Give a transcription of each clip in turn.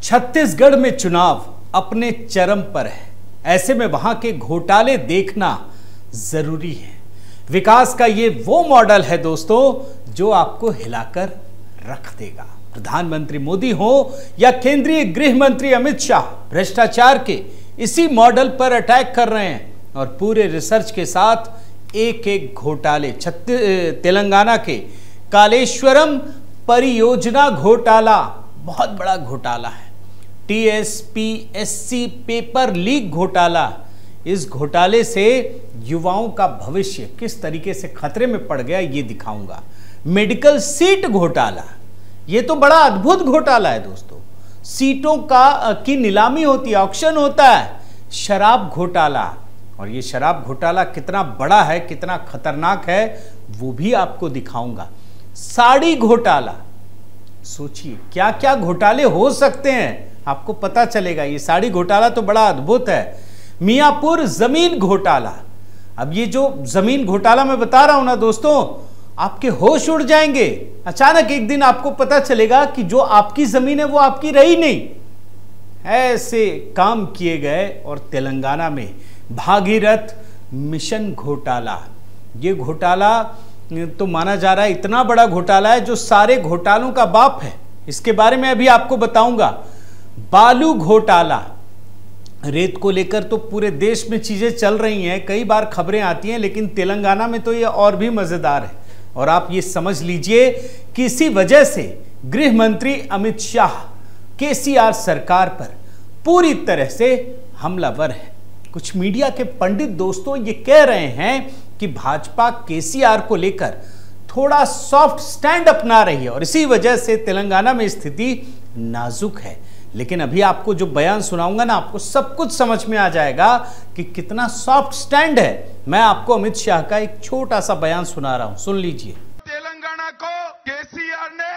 छत्तीसगढ़ में चुनाव अपने चरम पर है। ऐसे में वहां के घोटाले देखना जरूरी है। विकास का ये वो मॉडल है दोस्तों जो आपको हिलाकर रख देगा। प्रधानमंत्री मोदी हो या केंद्रीय गृह मंत्री अमित शाह, भ्रष्टाचार के इसी मॉडल पर अटैक कर रहे हैं और पूरे रिसर्च के साथ एक एक घोटाले। तेलंगाना के कालेश्वरम परियोजना घोटाला बहुत बड़ा घोटाला है। टीएसपीएससी पेपर लीक घोटाला, इस घोटाले से युवाओं का भविष्य किस तरीके से खतरे में पड़ गया ये दिखाऊंगा। मेडिकल सीट घोटाला, ये तो बड़ा अद्भुत घोटाला है दोस्तों। सीटों की नीलामी होती है, ऑक्शन होता है। शराब घोटाला, और ये शराब घोटाला कितना बड़ा है, कितना खतरनाक है वो भी आपको दिखाऊंगा। साड़ी घोटाला, सोचिए क्या क्या घोटाले हो सकते हैं, आपको पता चलेगा। ये साड़ी घोटाला तो बड़ा अद्भुत है। मियापुर जमीन घोटाला, अब ये जो जमीन घोटाला मैं बता रहा हूं ना दोस्तों, आपके होश उड़ जाएंगे। अचानक एक दिन आपको पता चलेगा कि जो आपकी जमीन है वो आपकी रही नहीं। ऐसे काम किए गए। और तेलंगाना में भागीरथ मिशन घोटाला, ये घोटाला तो माना जा रहा है इतना बड़ा घोटाला है जो सारे घोटालों का बाप है। इसके बारे में अभी आपको बताऊंगा। बालू घोटाला, रेत को लेकर तो पूरे देश में चीजें चल रही हैं, कई बार खबरें आती हैं, लेकिन तेलंगाना में तो ये और भी मजेदार है। और आप ये समझ लीजिए कि इसी वजह से गृह मंत्री अमित शाह केसीआर सरकार पर पूरी तरह से हमलावर है। कुछ मीडिया के पंडित दोस्तों ये कह रहे हैं कि भाजपा केसीआर को लेकर थोड़ा सॉफ्ट स्टैंड अपना रही है और इसी वजह से तेलंगाना में स्थिति नाजुक है। लेकिन अभी आपको जो बयान सुनाऊंगा ना, आपको सब कुछ समझ में आ जाएगा कि कितना सॉफ्ट स्टैंड है। मैं आपको अमित शाह का एक छोटा सा बयान सुना रहा हूं, सुन लीजिए। तेलंगाना को केसीआर ने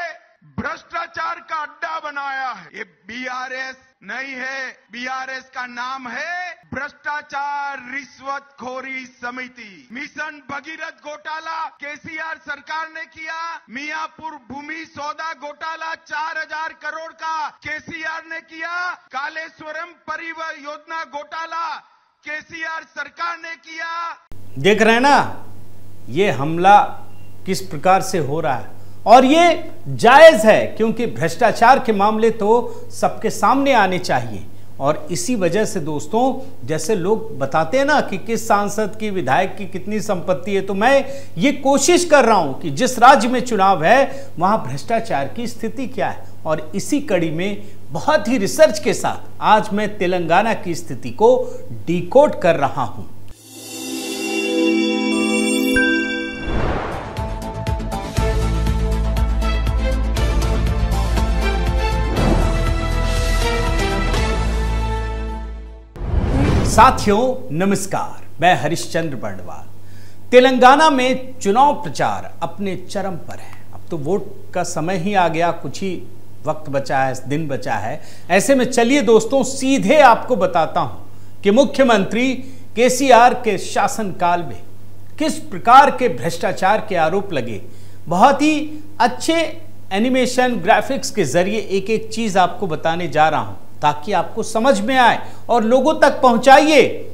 भ्रष्टाचार का अड्डा बनाया है। ये बीआरएस नहीं है, बीआरएस का नाम है भ्रष्टाचार रिश्वतखोरी समिति। मिशन भगीरथ घोटाला केसीआर सरकार ने किया। मियापुर भूमि सौदा घोटाला 4000 करोड़ का केसीआर ने किया। कालेश्वरम परियोजना घोटाला केसीआर सरकार ने किया। देख रहे हैं ना ये हमला किस प्रकार से हो रहा है, और ये जायज है क्योंकि भ्रष्टाचार के मामले तो सबके सामने आने चाहिए। और इसी वजह से दोस्तों, जैसे लोग बताते हैं ना कि किस सांसद की, विधायक की कितनी संपत्ति है, तो मैं ये कोशिश कर रहा हूं कि जिस राज्य में चुनाव है वहां भ्रष्टाचार की स्थिति क्या है। और इसी कड़ी में बहुत ही रिसर्च के साथ आज मैं तेलंगाना की स्थिति को डिकोड कर रहा हूं। साथियों नमस्कार, मैं हरिश्चंद्र बर्णवाल। तेलंगाना में चुनाव प्रचार अपने चरम पर है। अब तो वोट का समय ही आ गया, कुछ ही वक्त बचा है, दिन बचा है। ऐसे में चलिए दोस्तों सीधे आपको बताता हूं कि मुख्यमंत्री केसीआर के शासनकाल में किस प्रकार के भ्रष्टाचार के आरोप लगे। बहुत ही अच्छे एनिमेशन ग्राफिक्स के जरिए एक एक चीज आपको बताने जा रहा हूं ताकि आपको समझ में आए और लोगों तक पहुंचाइए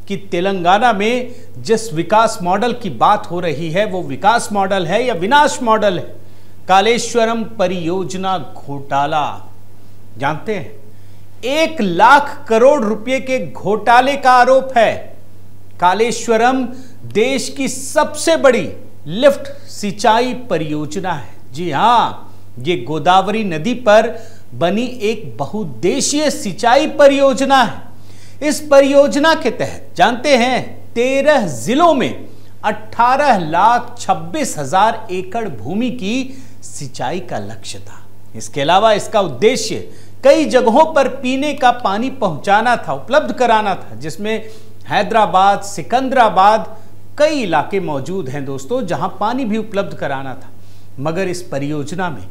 कि तेलंगाना में जिस विकास मॉडल की बात हो रही है वो विकास मॉडल है या विनाश मॉडल है। कालेश्वरम परियोजना घोटाला, जानते हैं 1 लाख करोड़ रुपए के घोटाले का आरोप है। कालेश्वरम देश की सबसे बड़ी लिफ्ट सिंचाई परियोजना है। जी हां, ये गोदावरी नदी पर बनी एक बहुउद्देशीय सिंचाई परियोजना है। इस परियोजना के तहत जानते हैं 13 जिलों में 18,26,000 एकड़ भूमि की सिंचाई का लक्ष्य था। इसके अलावा इसका उद्देश्य कई जगहों पर पीने का पानी पहुंचाना था, उपलब्ध कराना था, जिसमें हैदराबाद, सिकंदराबाद कई इलाके मौजूद हैं दोस्तों जहां पानी भी उपलब्ध कराना था। मगर इस परियोजना में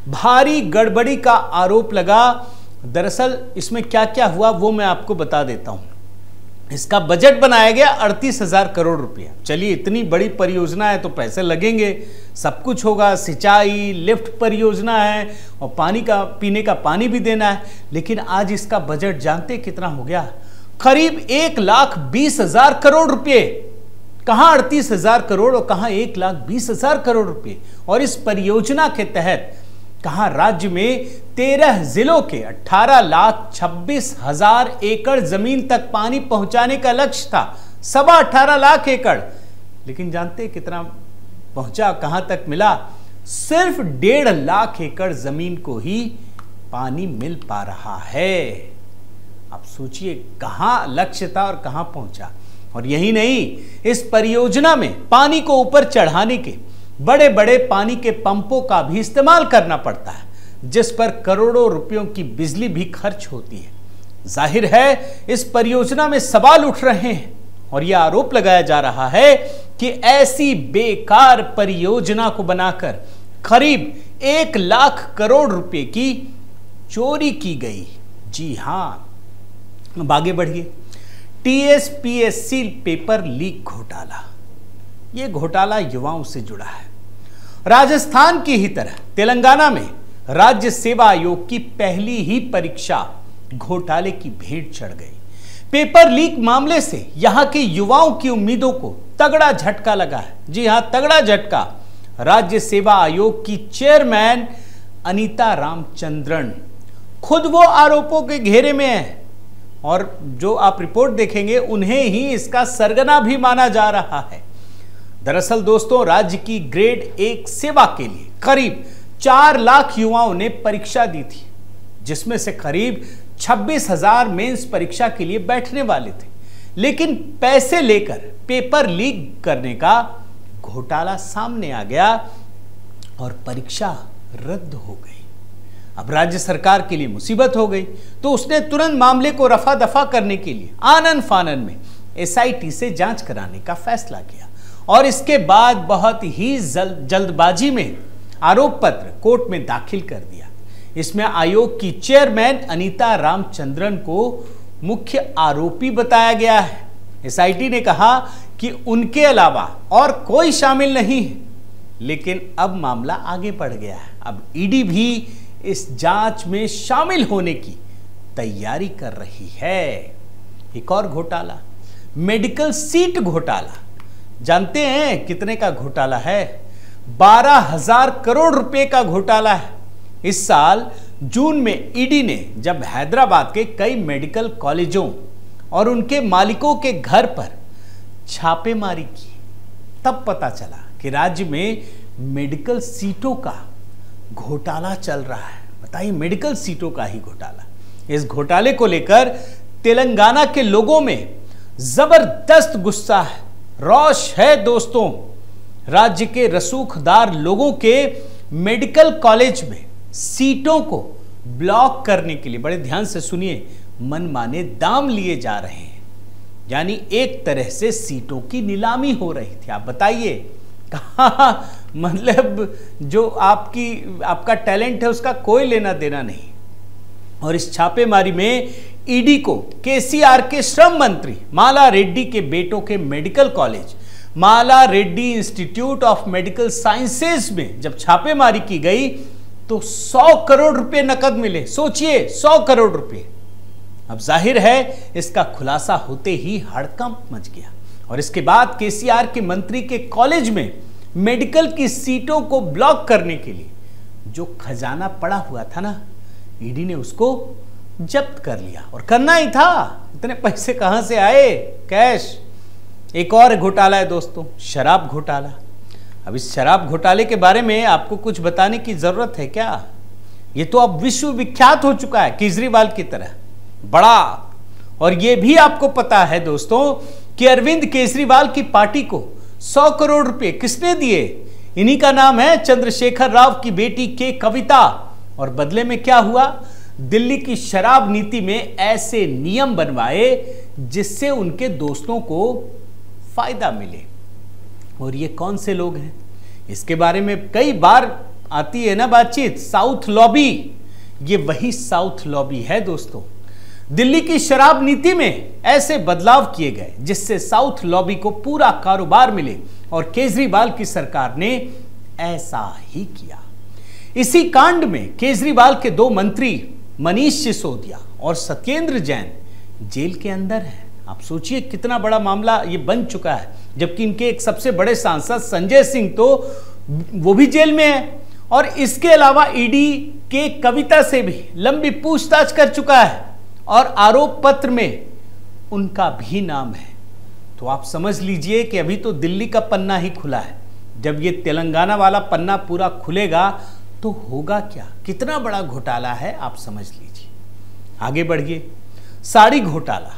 भारी गड़बड़ी का आरोप लगा। दरअसल इसमें क्या क्या हुआ वो मैं आपको बता देता हूं। इसका बजट बनाया गया 38,000 करोड़ रुपया। चलिए, इतनी बड़ी परियोजना है तो पैसे लगेंगे, सब कुछ होगा, सिंचाई, लिफ्ट परियोजना है और पानी का, पीने का पानी भी देना है। लेकिन आज इसका बजट जानते कितना हो गया? करीब 1,20,000 करोड़ रुपए। कहां 38,000 करोड़ और कहां 1,20,000 करोड़ रुपए। और इस परियोजना के तहत कहां राज्य में 13 जिलों के 18,26,000 एकड़ जमीन तक पानी पहुंचाने का लक्ष्य था। 18.25 लाख एकड़। लेकिन जानते कितना पहुंचा, कहां तक मिला? सिर्फ 1.5 लाख एकड़ जमीन को ही पानी मिल पा रहा है। आप सोचिए कहां लक्ष्य था और कहां पहुंचा। और यही नहीं, इस परियोजना में पानी को ऊपर चढ़ाने के बड़े बड़े पानी के पंपों का भी इस्तेमाल करना पड़ता है, जिस पर करोड़ों रुपयों की बिजली भी खर्च होती है। जाहिर है इस परियोजना में सवाल उठ रहे हैं और यह आरोप लगाया जा रहा है कि ऐसी बेकार परियोजना को बनाकर करीब 1 लाख करोड़ रुपए की चोरी की गई। जी हां, अब आगे बढ़िए। TSPSC पेपर लीक घोटाला। यह घोटाला युवाओं से जुड़ा है। राजस्थान की ही तरह तेलंगाना में राज्य सेवा आयोग की पहली ही परीक्षा घोटाले की भेंट चढ़ गई। पेपर लीक मामले से यहां के युवाओं की उम्मीदों को तगड़ा झटका लगा है। जी हां, तगड़ा झटका। राज्य सेवा आयोग की चेयरमैन अनीता रामचंद्रन खुद वो आरोपों के घेरे में है और जो आप रिपोर्ट देखेंगे उन्हें ही इसका सरगना भी माना जा रहा है। दरअसल दोस्तों, राज्य की ग्रेड 1 सेवा के लिए करीब 4 लाख युवाओं ने परीक्षा दी थी, जिसमें से करीब 26,000 मेंस परीक्षा के लिए बैठने वाले थे। लेकिन पैसे लेकर पेपर लीक करने का घोटाला सामने आ गया और परीक्षा रद्द हो गई। अब राज्य सरकार के लिए मुसीबत हो गई, तो उसने तुरंत मामले को रफा दफा करने के लिए आनन फानन में SIT से जांच कराने का फैसला किया और इसके बाद बहुत ही जल्दबाजी में आरोप पत्र कोर्ट में दाखिल कर दिया। इसमें आयोग की चेयरमैन अनीता रामचंद्रन को मुख्य आरोपी बताया गया है। SIT ने कहा कि उनके अलावा और कोई शामिल नहीं है। लेकिन अब मामला आगे बढ़ गया है। अब ED भी इस जांच में शामिल होने की तैयारी कर रही है। एक और घोटाला, मेडिकल सीट घोटाला। जानते हैं कितने का घोटाला है? 12,000 करोड़ रुपए का घोटाला है। इस साल जून में ED ने जब हैदराबाद के कई मेडिकल कॉलेजों और उनके मालिकों के घर पर छापेमारी की, तब पता चला कि राज्य में मेडिकल सीटों का घोटाला चल रहा है। बताइए, मेडिकल सीटों का ही घोटाला। इस घोटाले को लेकर तेलंगाना के लोगों में जबरदस्त गुस्सा है, रोष है दोस्तों। राज्य के रसूखदार लोगों के मेडिकल कॉलेज में सीटों को ब्लॉक करने के लिए, बड़े ध्यान से सुनिए, मनमाने दाम लिए जा रहे हैं। यानी एक तरह से सीटों की नीलामी हो रही थी। आप बताइए कहाँ, मतलब जो आपका टैलेंट है उसका कोई लेना देना नहीं। और इस छापेमारी में ED को KCR के श्रम मंत्री माला रेड्डी के बेटों के medical college Mala Reddy institute of medical sciences में जब छापेमारी की गई तो 100 करोड़ रुपए नकद मिले। सोचिए, 100 करोड़ रुपए। अब जाहिर है इसका खुलासा होते ही हड़कंप मच गया और इसके बाद KCR के मंत्री के कॉलेज में मेडिकल की सीटों को ब्लॉक करने के लिए जो खजाना पड़ा हुआ था ना, ED ने उसको जब्त कर लिया। और करना ही था, इतने पैसे कहां से आए? कैश। एक और घोटाला है दोस्तों, शराब घोटाला। अब इस शराब घोटाले के बारे में आपको कुछ बताने की जरूरत है क्या? ये तो अब विश्व विख्यात हो चुका है, केजरीवाल की तरह बड़ा। और ये भी आपको पता है दोस्तों कि अरविंद केजरीवाल की पार्टी को 100 करोड़ रुपए किसने दिए? इन्हीं का नाम है चंद्रशेखर राव की बेटी के कविता। और बदले में क्या हुआ? दिल्ली की शराब नीति में ऐसे नियम बनवाए जिससे उनके दोस्तों को फायदा मिले। और ये कौन से लोग हैं? इसके बारे में कई बार आती है ना बातचीत, साउथ लॉबी। ये वही साउथ लॉबी है दोस्तों। दिल्ली की शराब नीति में ऐसे बदलाव किए गए जिससे साउथ लॉबी को पूरा कारोबार मिले और केजरीवाल की सरकार ने ऐसा ही किया। इसी कांड में केजरीवाल के 2 मंत्री मनीष सिसोदिया और सत्येंद्र जैन जेल के अंदर हैं। आप सोचिए कितना बड़ा मामला ये बन चुका है, जबकि इनके एक सबसे बड़े सांसद संजय सिंह तो वो भी जेल में है और इसके अलावा ईडी के कविता से भी लंबी पूछताछ कर चुका है और आरोप पत्र में उनका भी नाम है। तो आप समझ लीजिए कि अभी तो दिल्ली का पन्ना ही खुला है, जब ये तेलंगाना वाला पन्ना पूरा खुलेगा तो होगा क्या, कितना बड़ा घोटाला है आप समझ लीजिए। आगे बढ़िए। साड़ी घोटाला।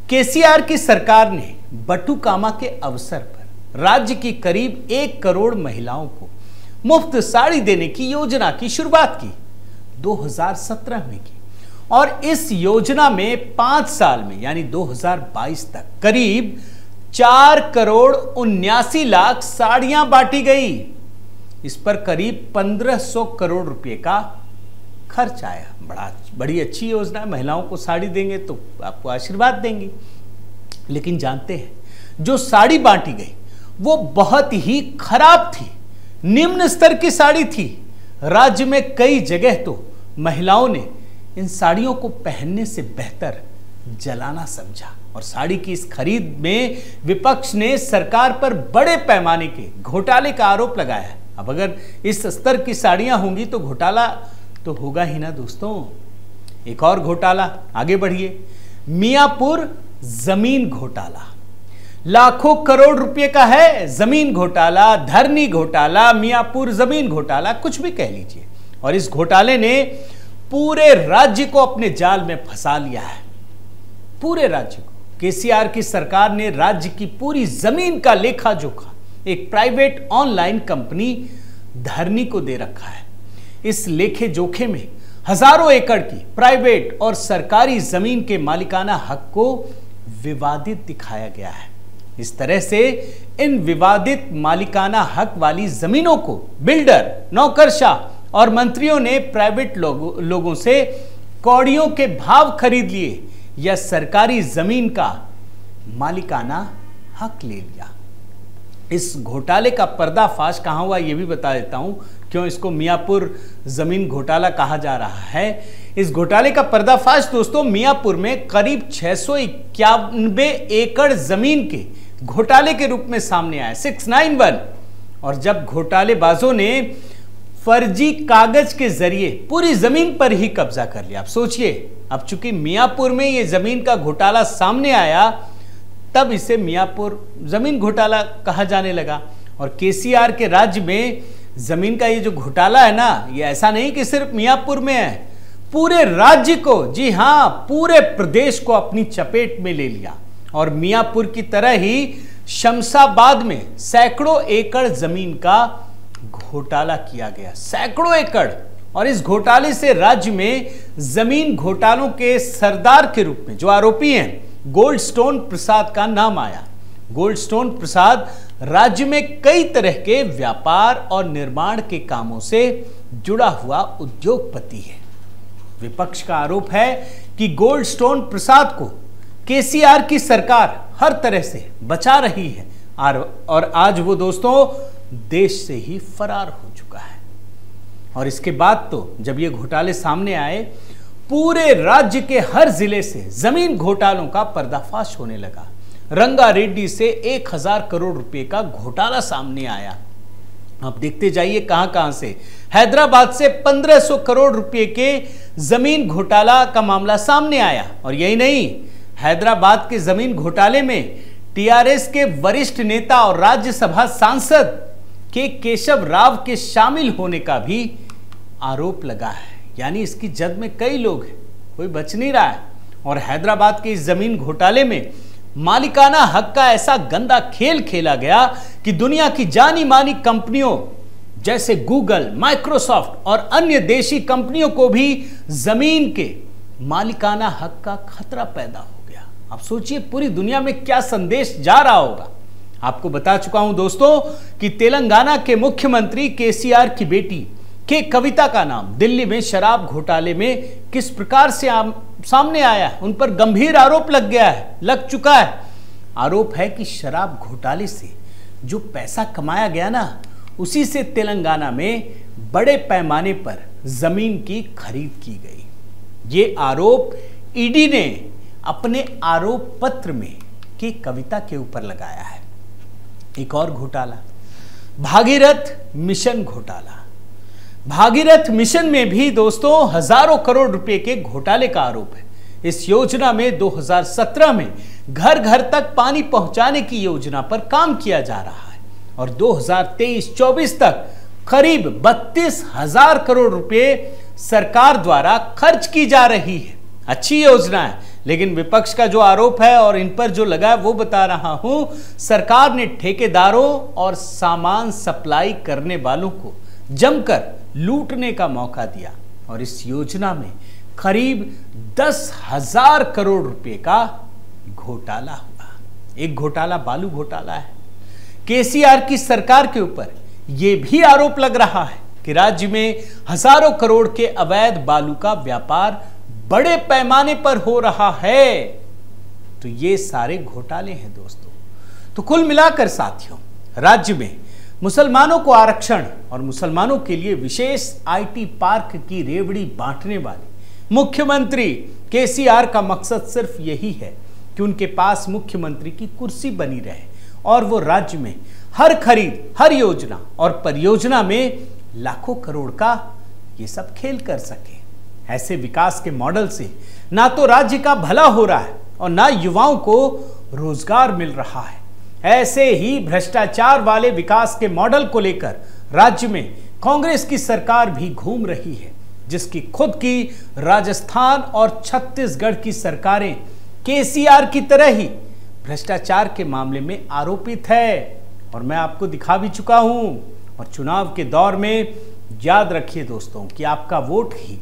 केसीआर की सरकार ने बटुकामा के अवसर पर राज्य की करीब 1 करोड़ महिलाओं को मुफ्त साड़ी देने की योजना की शुरुआत की 2017 में की और इस योजना में 5 साल में यानी 2022 तक करीब 4 करोड़ 79 लाख साड़ियां बांटी गई। इस पर करीब 1500 करोड़ रुपए का खर्च आया। बड़ी अच्छी योजना है, महिलाओं को साड़ी देंगे तो आपको आशीर्वाद देंगे। लेकिन जानते हैं जो साड़ी बांटी गई वो बहुत ही खराब थी, निम्न स्तर की साड़ी थी। राज्य में कई जगह तो महिलाओं ने इन साड़ियों को पहनने से बेहतर जलाना समझा और साड़ी की इस खरीद में विपक्ष ने सरकार पर बड़े पैमाने के घोटाले का आरोप लगाया। अब अगर इस स्तर की साड़ियां होंगी तो घोटाला तो होगा ही ना दोस्तों। एक और घोटाला, आगे बढ़िए। मियापुर जमीन घोटाला। लाखों करोड़ रुपए का है जमीन घोटाला, धरनी घोटाला, मियापुर जमीन घोटाला, कुछ भी कह लीजिए। और इस घोटाले ने पूरे राज्य को अपने जाल में फंसा लिया है, पूरे राज्य को। केसीआर की सरकार ने राज्य की पूरी जमीन का लेखा जोखा एक प्राइवेट ऑनलाइन कंपनी धरनी को दे रखा है। इस लेखे जोखे में हजारों एकड़ की प्राइवेट और सरकारी जमीन के मालिकाना हक को विवादित दिखाया गया है। इस तरह से इन विवादित मालिकाना हक वाली जमीनों को बिल्डर, नौकरशाह और मंत्रियों ने प्राइवेट लोगों से कौड़ियों के भाव खरीद लिए या सरकारी जमीन का मालिकाना हक ले लिया। इस घोटाले का पर्दाफाश कहां हुआ ये भी बता देता हूं, क्यों इसको मियापुर जमीन घोटाला कहा जा रहा है। इस घोटाले का पर्दाफाश दोस्तों मियापुर में करीब 691 एकड़ जमीन के घोटाले के रूप में सामने आया, 691। और जब घोटालेबाजों ने फर्जी कागज के जरिए पूरी जमीन पर ही कब्जा कर लिया। आप सोचिए, अब चूंकि मियापुर में ये जमीन का घोटाला सामने आया तब इसे मियापुर जमीन घोटाला कहा जाने लगा। और केसीआर के राज्य में जमीन का ये जो घोटाला है ना, ये ऐसा नहीं कि सिर्फ मियापुर में है, पूरे राज्य को, जी हां पूरे प्रदेश को अपनी चपेट में ले लिया। और मियापुर की तरह ही शमशाबाद में सैकड़ों एकड़ जमीन का घोटाला किया गया, सैकड़ों एकड़। और इस घोटाले से राज्य में जमीन घोटालों के सरदार के रूप में जो आरोपी हैं गोल्डस्टोन प्रसाद का नाम आया। गोल्डस्टोन प्रसाद राज्य में कई तरह के व्यापार और निर्माण के कामों से जुड़ा हुआ उद्योगपति है। विपक्ष का आरोप है कि गोल्डस्टोन प्रसाद को केसीआर की सरकार हर तरह से बचा रही है और आज वो दोस्तों देश से ही फरार हो चुका है। और इसके बाद तो जब ये घोटाले सामने आए, पूरे राज्य के हर जिले से जमीन घोटालों का पर्दाफाश होने लगा। रंगारेड्डी से 1000 करोड़ रुपए का घोटाला सामने आया। आप देखते जाइए कहां कहां से। हैदराबाद से 1500 करोड़ रुपए के जमीन घोटाला का मामला सामने आया। और यही नहीं, हैदराबाद के जमीन घोटाले में टीआरएस के वरिष्ठ नेता और राज्यसभा सांसद के केशव राव के शामिल होने का भी आरोप लगा है। यानी इसकी जद में कई लोग हैं, कोई बच नहीं रहा है। और हैदराबाद के इस जमीन घोटाले में मालिकाना हक का ऐसा गंदा खेल खेला गया कि दुनिया की जानी मानी कंपनियों जैसे गूगल, माइक्रोसॉफ्ट और अन्य देशी कंपनियों को भी जमीन के मालिकाना हक का खतरा पैदा हो गया। आप सोचिए पूरी दुनिया में क्या संदेश जा रहा होगा। आपको बता चुका हूं दोस्तों कि तेलंगाना के मुख्यमंत्री केसीआर की बेटी के कविता का नाम दिल्ली में शराब घोटाले में किस प्रकार से सामने आया है। उन पर गंभीर आरोप लग चुका है। आरोप है कि शराब घोटाले से जो पैसा कमाया गया ना, उसी से तेलंगाना में बड़े पैमाने पर जमीन की खरीद की गई। ये आरोप ईडी ने अपने आरोप पत्र में के कविता के ऊपर लगाया है। एक और घोटाला, भागीरथ मिशन घोटाला। भागीरथ मिशन में भी दोस्तों हजारों करोड़ रुपए के घोटाले का आरोप है। इस योजना में 2017 में घर घर तक पानी पहुंचाने की योजना पर काम किया जा रहा है और 2023-24 तक करीब 32,000 करोड़ रुपए सरकार द्वारा खर्च की जा रही है। अच्छी योजना है, लेकिन विपक्ष का जो आरोप है और इन पर जो लगा है वो बता रहा हूं। सरकार ने ठेकेदारों और सामान सप्लाई करने वालों को जमकर लूटने का मौका दिया और इस योजना में करीब 10,000 करोड़ रुपए का घोटाला हुआ। एक घोटाला बालू घोटाला है। केसीआर की सरकार के ऊपर यह भी आरोप लग रहा है कि राज्य में हजारों करोड़ के अवैध बालू का व्यापार बड़े पैमाने पर हो रहा है। तो ये सारे घोटाले हैं दोस्तों। तो कुल मिलाकर साथियों, राज्य में मुसलमानों को आरक्षण और मुसलमानों के लिए विशेष आईटी पार्क की रेवड़ी बांटने वाले मुख्यमंत्री केसीआर का मकसद सिर्फ यही है कि उनके पास मुख्यमंत्री की कुर्सी बनी रहे और वो राज्य में हर खरीद, हर योजना और परियोजना में लाखों करोड़ का ये सब खेल कर सके। ऐसे विकास के मॉडल से ना तो राज्य का भला हो रहा है और ना युवाओं को रोजगार मिल रहा है। ऐसे ही भ्रष्टाचार वाले विकास के मॉडल को लेकर राज्य में कांग्रेस की सरकार भी घूम रही है, जिसकी खुद की राजस्थान और छत्तीसगढ़ की सरकारें केसीआर की तरह ही भ्रष्टाचार के मामले में आरोपित है। और मैं आपको दिखा भी चुका हूं। और चुनाव के दौर में याद रखिए दोस्तों कि आपका वोट ही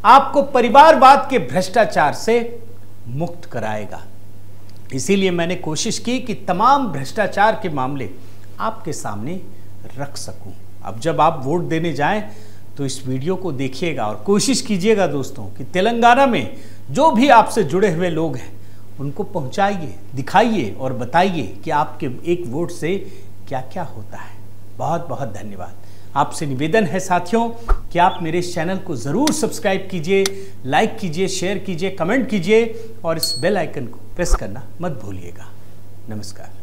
आपको परिवारवाद के भ्रष्टाचार से मुक्त कराएगा। इसीलिए मैंने कोशिश की कि तमाम भ्रष्टाचार के मामले आपके सामने रख सकूं। अब जब आप वोट देने जाएं तो इस वीडियो को देखिएगा और कोशिश कीजिएगा दोस्तों कि तेलंगाना में जो भी आपसे जुड़े हुए लोग हैं उनको पहुंचाइए, दिखाइए और बताइए कि आपके एक वोट से क्या क्या होता है। बहुत बहुत धन्यवाद। आपसे निवेदन है साथियों कि आप मेरे इस चैनल को ज़रूर सब्सक्राइब कीजिए, लाइक कीजिए, शेयर कीजिए, कमेंट कीजिए और इस बेल आइकन को प्रेस करना मत भूलिएगा। नमस्कार।